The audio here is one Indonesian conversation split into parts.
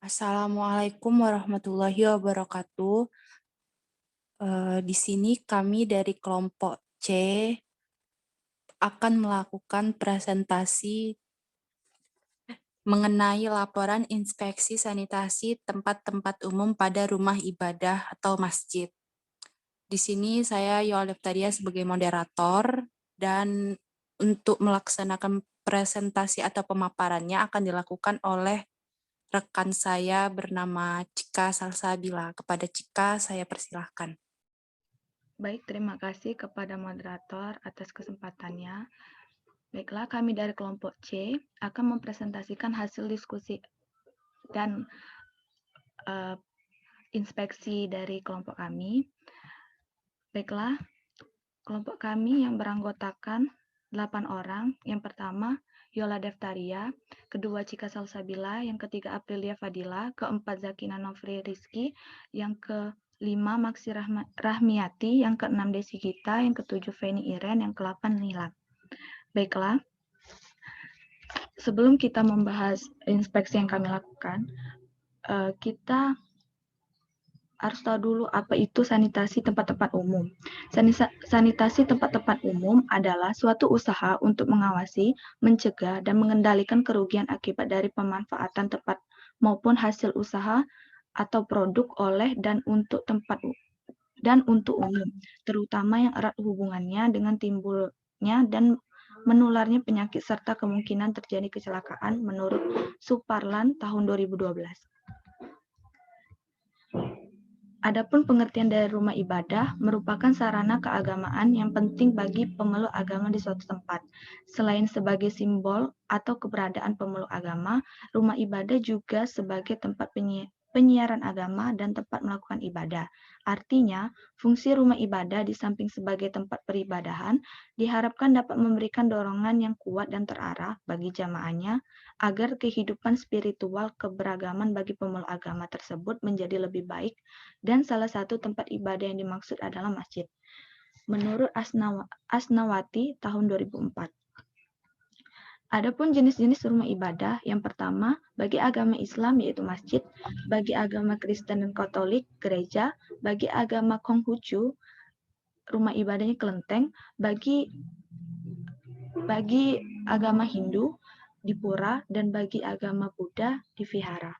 Assalamualaikum warahmatullahi wabarakatuh. Di sini kami dari kelompok C akan melakukan presentasi mengenai laporan inspeksi sanitasi tempat-tempat umum pada rumah ibadah atau masjid. Di sini saya Yoel Leftaria sebagai moderator dan untuk melaksanakan presentasi atau pemaparannya akan dilakukan oleh rekan saya bernama Cika Salsabila. Kepada Cika saya persilahkan. Baik, terima kasih kepada moderator atas kesempatannya. Baiklah, kami dari kelompok C akan mempresentasikan hasil diskusi dan inspeksi dari kelompok kami. Baiklah, kelompok kami yang beranggotakan 8 orang. Yang pertama, Yola Deftaria, kedua Cika Salsabila, yang ketiga Aprilia Fadila, keempat Zakina Novri Rizky, yang kelima Maksi Rahmiati, yang keenam Desi Gita, yang ketujuh Feni Iren, yang ke-8 Nila. Baiklah, sebelum kita membahas inspeksi yang kami lakukan, kita harus tahu dulu apa itu sanitasi tempat-tempat umum. Sanitasi tempat-tempat umum adalah suatu usaha untuk mengawasi, mencegah, dan mengendalikan kerugian akibat dari pemanfaatan tempat maupun hasil usaha atau produk oleh dan untuk umum, terutama yang erat hubungannya dengan timbulnya dan menularnya penyakit serta kemungkinan terjadi kecelakaan menurut Suparlan tahun 2012. Adapun pengertian dari rumah ibadah merupakan sarana keagamaan yang penting bagi pemeluk agama di suatu tempat. Selain sebagai simbol atau keberadaan pemeluk agama, rumah ibadah juga sebagai tempat penyiaran agama dan tempat melakukan ibadah. Artinya, fungsi rumah ibadah di samping sebagai tempat peribadahan diharapkan dapat memberikan dorongan yang kuat dan terarah bagi jamaahnya agar kehidupan spiritual keberagaman bagi pemeluk agama tersebut menjadi lebih baik, dan salah satu tempat ibadah yang dimaksud adalah masjid. Menurut Asnawati tahun 2004. Adapun jenis-jenis rumah ibadah, yang pertama, bagi agama Islam yaitu masjid, bagi agama Kristen dan Katolik, gereja, bagi agama Konghucu, rumah ibadahnya kelenteng, bagi agama Hindu, di pura, dan bagi agama Buddha, di vihara.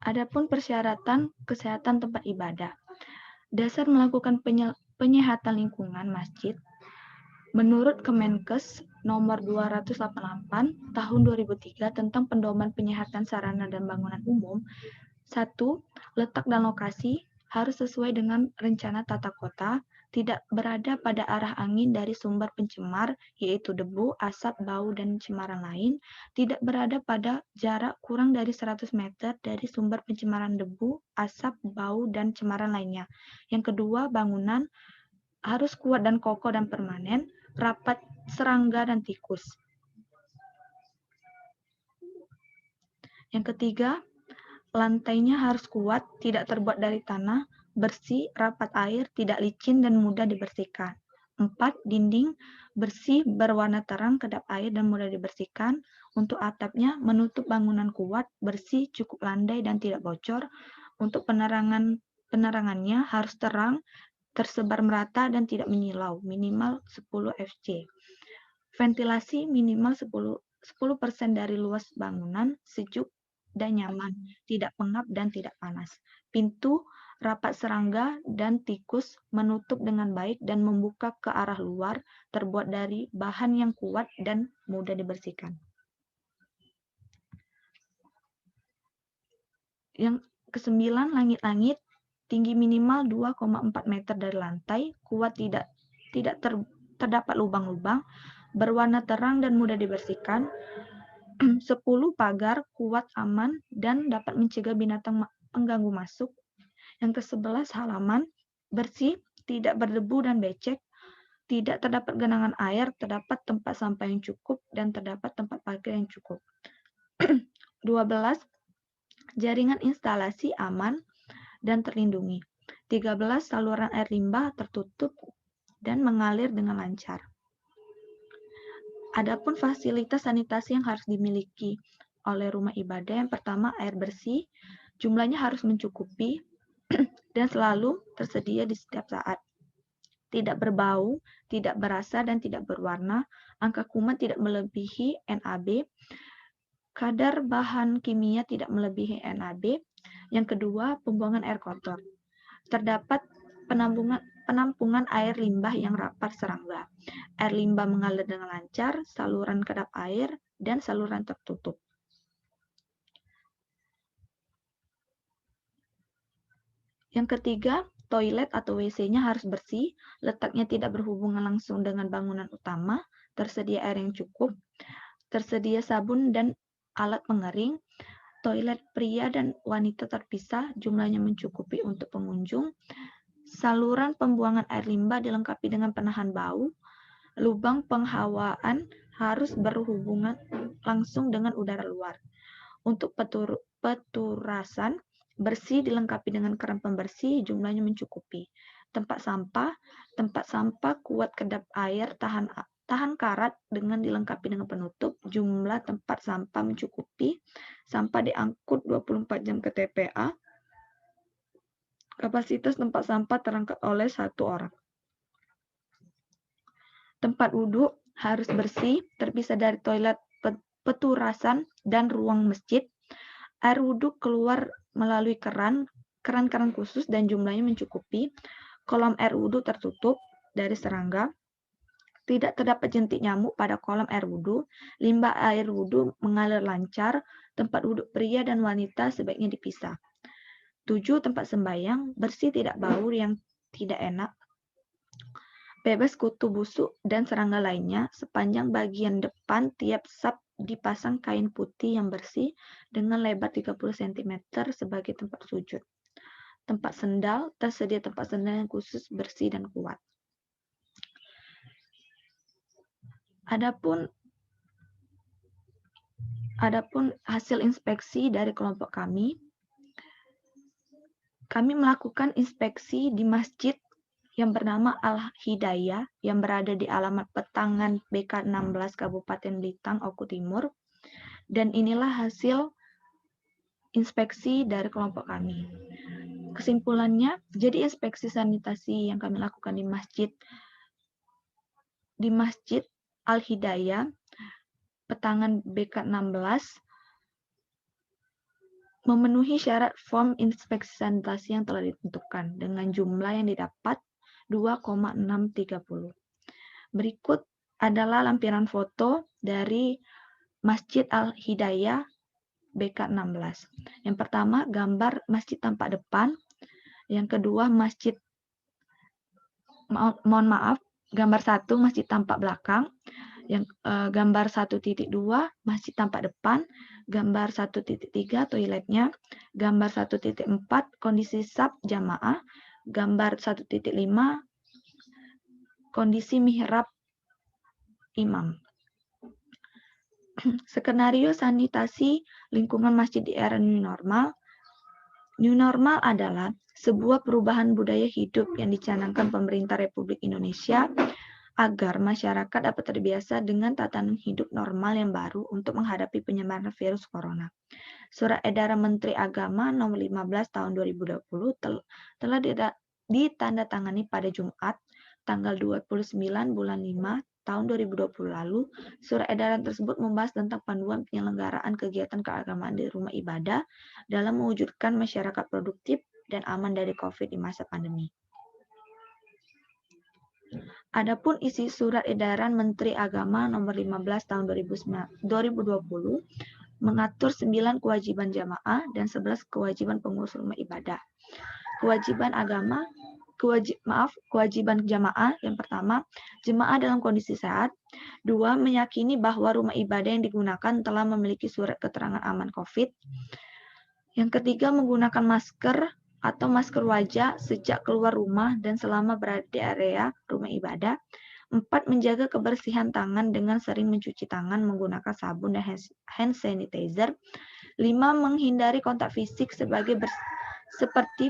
Adapun persyaratan kesehatan tempat ibadah. Dasar melakukan penyehatan lingkungan masjid, menurut Kemenkes nomor 288 tahun 2003 tentang pedoman penyehatan sarana dan bangunan umum, 1. Letak dan lokasi harus sesuai dengan rencana tata kota, tidak berada pada arah angin dari sumber pencemar, yaitu debu, asap, bau, dan cemaran lain, tidak berada pada jarak kurang dari 100 meter dari sumber pencemaran debu, asap, bau, dan cemaran lainnya. Yang kedua, bangunan harus kuat dan kokoh dan permanen, rapat serangga dan tikus. Yang ketiga, lantainya harus kuat, tidak terbuat dari tanah, bersih, rapat air, tidak licin, dan mudah dibersihkan. 4. Dinding bersih, berwarna terang, kedap air, dan mudah dibersihkan. Untuk atapnya, menutup bangunan kuat, bersih, cukup landai, dan tidak bocor. Untuk penerangannya harus terang, tersebar merata, dan tidak menyilau, minimal 10 Fc. Ventilasi minimal 10% dari luas bangunan, sejuk dan nyaman, tidak pengap dan tidak panas. Pintu rapat serangga dan tikus, menutup dengan baik dan membuka ke arah luar, terbuat dari bahan yang kuat dan mudah dibersihkan. Yang ke-9, langit-langit, tinggi minimal 2,4 meter dari lantai, kuat, tidak terdapat lubang-lubang, berwarna terang dan mudah dibersihkan. 10 pagar, kuat, aman, dan dapat mencegah binatang pengganggu masuk. Yang ke-11, halaman, bersih, tidak berdebu dan becek, tidak terdapat genangan air, terdapat tempat sampah yang cukup, dan terdapat tempat parkir yang cukup. 12, jaringan instalasi aman dan terlindungi. 13, saluran air limbah tertutup dan mengalir dengan lancar. Adapun fasilitas sanitasi yang harus dimiliki oleh rumah ibadah, yang pertama air bersih, jumlahnya harus mencukupi dan selalu tersedia di setiap saat. Tidak berbau, tidak berasa, dan tidak berwarna. Angka kuman tidak melebihi NaB. Kadar bahan kimia tidak melebihi NaB. Yang kedua, pembuangan air kotor. Terdapat penampungan air limbah yang rapat serangga. Air limbah mengalir dengan lancar, saluran kedap air, dan saluran tertutup. Yang ketiga, toilet atau WC-nya harus bersih, letaknya tidak berhubungan langsung dengan bangunan utama, tersedia air yang cukup, tersedia sabun dan alat pengering, toilet pria dan wanita terpisah, jumlahnya mencukupi untuk pengunjung, saluran pembuangan air limbah dilengkapi dengan penahan bau, lubang penghawaan harus berhubungan langsung dengan udara luar. Untuk peturasan, bersih dilengkapi dengan keran pembersih, jumlahnya mencukupi. Tempat sampah kuat kedap air, tahan karat dengan dilengkapi dengan penutup, jumlah tempat sampah mencukupi, sampah diangkut 24 jam ke TPA, kapasitas tempat sampah terangkat oleh 1 orang. Tempat wudhu harus bersih, terpisah dari toilet, peturasan, dan ruang masjid. Air wudhu keluar melalui keran khusus dan jumlahnya mencukupi. Kolam air wudhu tertutup dari serangga. Tidak terdapat jentik nyamuk pada kolam air wudhu. Limbah air wudhu mengalir lancar. Tempat wudhu pria dan wanita sebaiknya dipisah. 7. Tempat sembahyang bersih, tidak bau yang tidak enak. Bebas kutu busuk dan serangga lainnya. Sepanjang bagian depan tiap saf dipasang kain putih yang bersih dengan lebar 30 cm sebagai tempat sujud. Tempat sendal, tersedia tempat sendal yang khusus, bersih, dan kuat. Adapun hasil inspeksi dari kelompok kami melakukan inspeksi di masjid yang bernama Al-Hidayah yang berada di alamat Petangan BK 16 Kabupaten Blitar, Oku Timur. Dan inilah hasil inspeksi dari kelompok kami. Kesimpulannya, jadi inspeksi sanitasi yang kami lakukan di Masjid Al-Hidayah Petangan BK 16 memenuhi syarat form inspeksi sanitasi yang telah ditentukan dengan jumlah yang didapat 2,630. Berikut adalah lampiran foto dari Masjid Al-Hidayah BK 16. Yang pertama, gambar masjid tampak depan. Yang kedua, gambar 1 masjid tampak belakang. Yang gambar 1.2 masjid tampak depan. Gambar 1.3 toiletnya. Gambar 1.4 kondisi saf jamaah. Gambar 1.5 kondisi mihrab imam. Skenario sanitasi lingkungan masjid di era new normal. New normal adalah sebuah perubahan budaya hidup yang dicanangkan pemerintah Republik Indonesia agar masyarakat dapat terbiasa dengan tatanan hidup normal yang baru untuk menghadapi penyebaran virus corona. Surat Edaran Menteri Agama Nomor 15 Tahun 2020 telah ditandatangani pada Jumat, tanggal 29 bulan 5 tahun 2020 lalu. Surat edaran tersebut membahas tentang panduan penyelenggaraan kegiatan keagamaan di rumah ibadah dalam mewujudkan masyarakat produktif dan aman dari COVID di masa pandemi. Adapun isi Surat Edaran Menteri Agama Nomor 15 Tahun 2020 mengatur 9 kewajiban jamaah dan 11 kewajiban pengurus rumah ibadah. Kewajiban jamaah yang pertama, jemaah dalam kondisi sehat. 2, meyakini bahwa rumah ibadah yang digunakan telah memiliki surat keterangan aman COVID. Yang ketiga, menggunakan masker atau masker wajah sejak keluar rumah dan selama berada di area rumah ibadah. 4, menjaga kebersihan tangan dengan sering mencuci tangan menggunakan sabun dan hand sanitizer. 5, menghindari kontak fisik seperti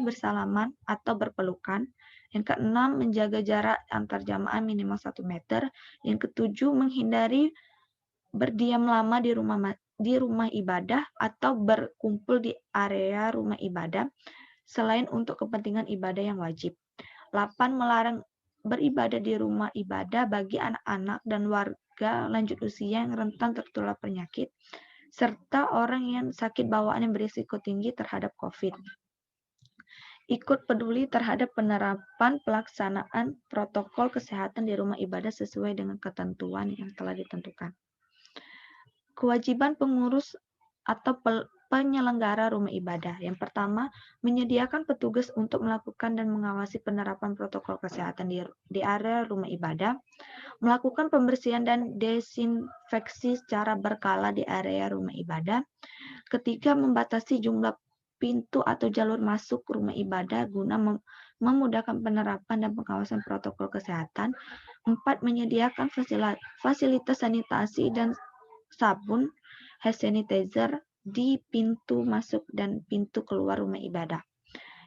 bersalaman atau berpelukan. Yang keenam, menjaga jarak antar jamaah minimal 1 meter. Yang ketujuh, menghindari berdiam lama di rumah ibadah atau berkumpul di area rumah ibadah selain untuk kepentingan ibadah yang wajib. 8. Melarang beribadah di rumah ibadah bagi anak-anak dan warga lanjut usia yang rentan tertular penyakit, serta orang yang sakit bawaan yang berisiko tinggi terhadap COVID. Ikut peduli terhadap penerapan pelaksanaan protokol kesehatan di rumah ibadah sesuai dengan ketentuan yang telah ditentukan. Kewajiban pengurus atau penyelenggara rumah ibadah. Yang pertama, menyediakan petugas untuk melakukan dan mengawasi penerapan protokol kesehatan di area rumah ibadah, melakukan pembersihan dan desinfeksi secara berkala di area rumah ibadah. Ketiga, membatasi jumlah pintu atau jalur masuk rumah ibadah guna memudahkan penerapan dan pengawasan protokol kesehatan. 4. Menyediakan fasilitas sanitasi dan sabun, hand sanitizer di pintu masuk dan pintu keluar rumah ibadah.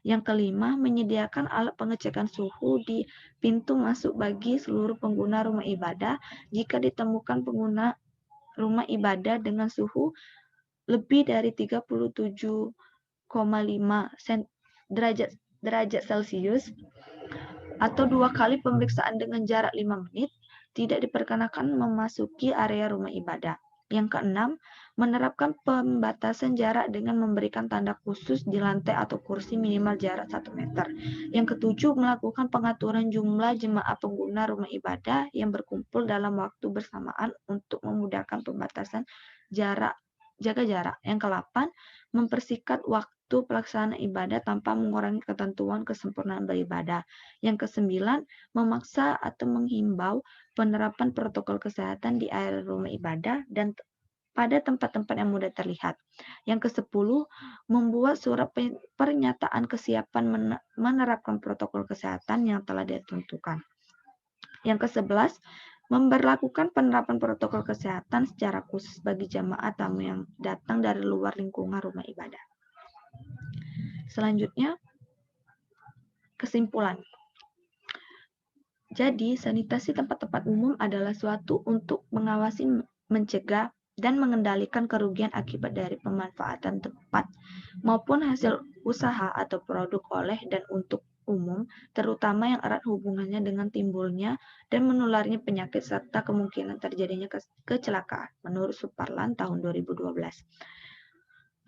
Yang kelima, menyediakan alat pengecekan suhu di pintu masuk bagi seluruh pengguna rumah ibadah jika ditemukan pengguna rumah ibadah dengan suhu lebih dari 37,5 derajat Celcius atau 2 kali pemeriksaan dengan jarak 5 menit, tidak diperkenakan memasuki area rumah ibadah. Yang keenam, menerapkan pembatasan jarak dengan memberikan tanda khusus di lantai atau kursi minimal jarak 1 meter. Yang ketujuh, melakukan pengaturan jumlah jemaah pengguna rumah ibadah yang berkumpul dalam waktu bersamaan untuk memudahkan pembatasan jaga jarak. Yang ke-8, mempersingkat waktu pelaksanaan ibadah tanpa mengurangi ketentuan kesempurnaan beribadah. Yang ke-9, memaksa atau menghimbau penerapan protokol kesehatan di area rumah ibadah dan pada tempat-tempat yang mudah terlihat. Yang ke-10, membuat surat pernyataan kesiapan menerapkan protokol kesehatan yang telah ditentukan. Yang ke-11, memberlakukan penerapan protokol kesehatan secara khusus bagi jamaah tamu yang datang dari luar lingkungan rumah ibadah. Selanjutnya, kesimpulan. Jadi, sanitasi tempat-tempat umum adalah suatu untuk mengawasi, mencegah, dan mengendalikan kerugian akibat dari pemanfaatan tempat maupun hasil usaha atau produk oleh dan untuk umum, terutama yang erat hubungannya dengan timbulnya dan menularnya penyakit serta kemungkinan terjadinya kecelakaan, menurut Suparlan tahun 2012.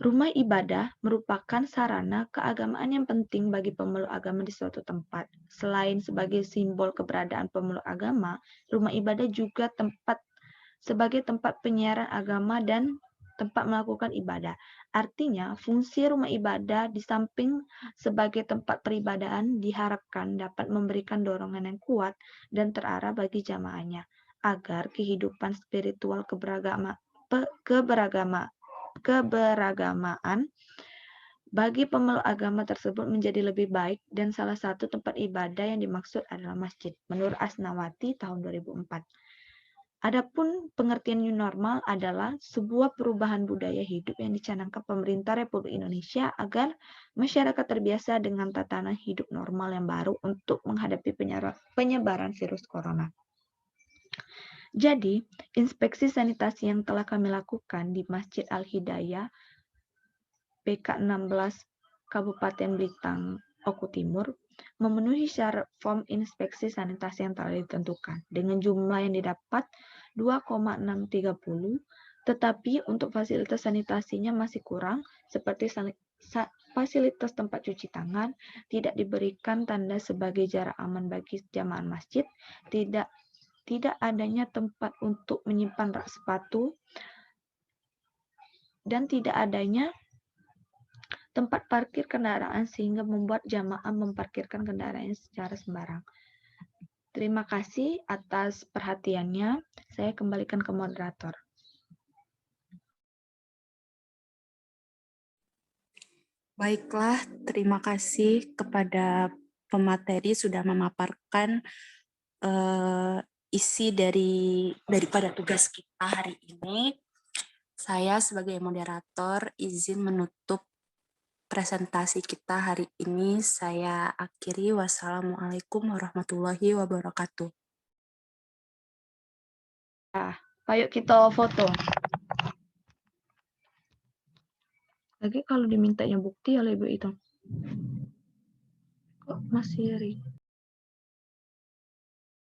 Rumah ibadah merupakan sarana keagamaan yang penting bagi pemeluk agama di suatu tempat. Selain sebagai simbol keberadaan pemeluk agama, rumah ibadah juga sebagai tempat penyiaran agama dan tempat melakukan ibadah. Artinya, fungsi rumah ibadah di samping sebagai tempat peribadahan diharapkan dapat memberikan dorongan yang kuat dan terarah bagi jamaahnya, agar kehidupan spiritual keberagamaan bagi pemeluk agama tersebut menjadi lebih baik, dan salah satu tempat ibadah yang dimaksud adalah masjid, menurut Asnawati tahun 2004. Adapun pengertian new normal adalah sebuah perubahan budaya hidup yang dicanangkan pemerintah Republik Indonesia agar masyarakat terbiasa dengan tatanan hidup normal yang baru untuk menghadapi penyebaran virus corona. Jadi, inspeksi sanitasi yang telah kami lakukan di Masjid Al-Hidayah PK 16 Kabupaten Blitar, Oku Timur, memenuhi syarat form inspeksi sanitasi yang telah ditentukan dengan jumlah yang didapat 2,630, tetapi untuk fasilitas sanitasinya masih kurang, seperti fasilitas tempat cuci tangan, tidak diberikan tanda sebagai jarak aman bagi jamaah masjid, tidak adanya tempat untuk menyimpan rak sepatu, dan tidak adanya tempat parkir kendaraan sehingga membuat jamaah memparkirkan kendaraan secara sembarang. Terima kasih atas perhatiannya. Saya kembalikan ke moderator. Baiklah, terima kasih kepada pemateri sudah memaparkan isi daripada tugas kita hari ini. Saya sebagai moderator izin menutup presentasi kita hari ini. Saya akhiri. Wassalamualaikum warahmatullahi wabarakatuh. Ayo kita foto. Lagi kalau dimintanya bukti oleh ibu itu. Kok masih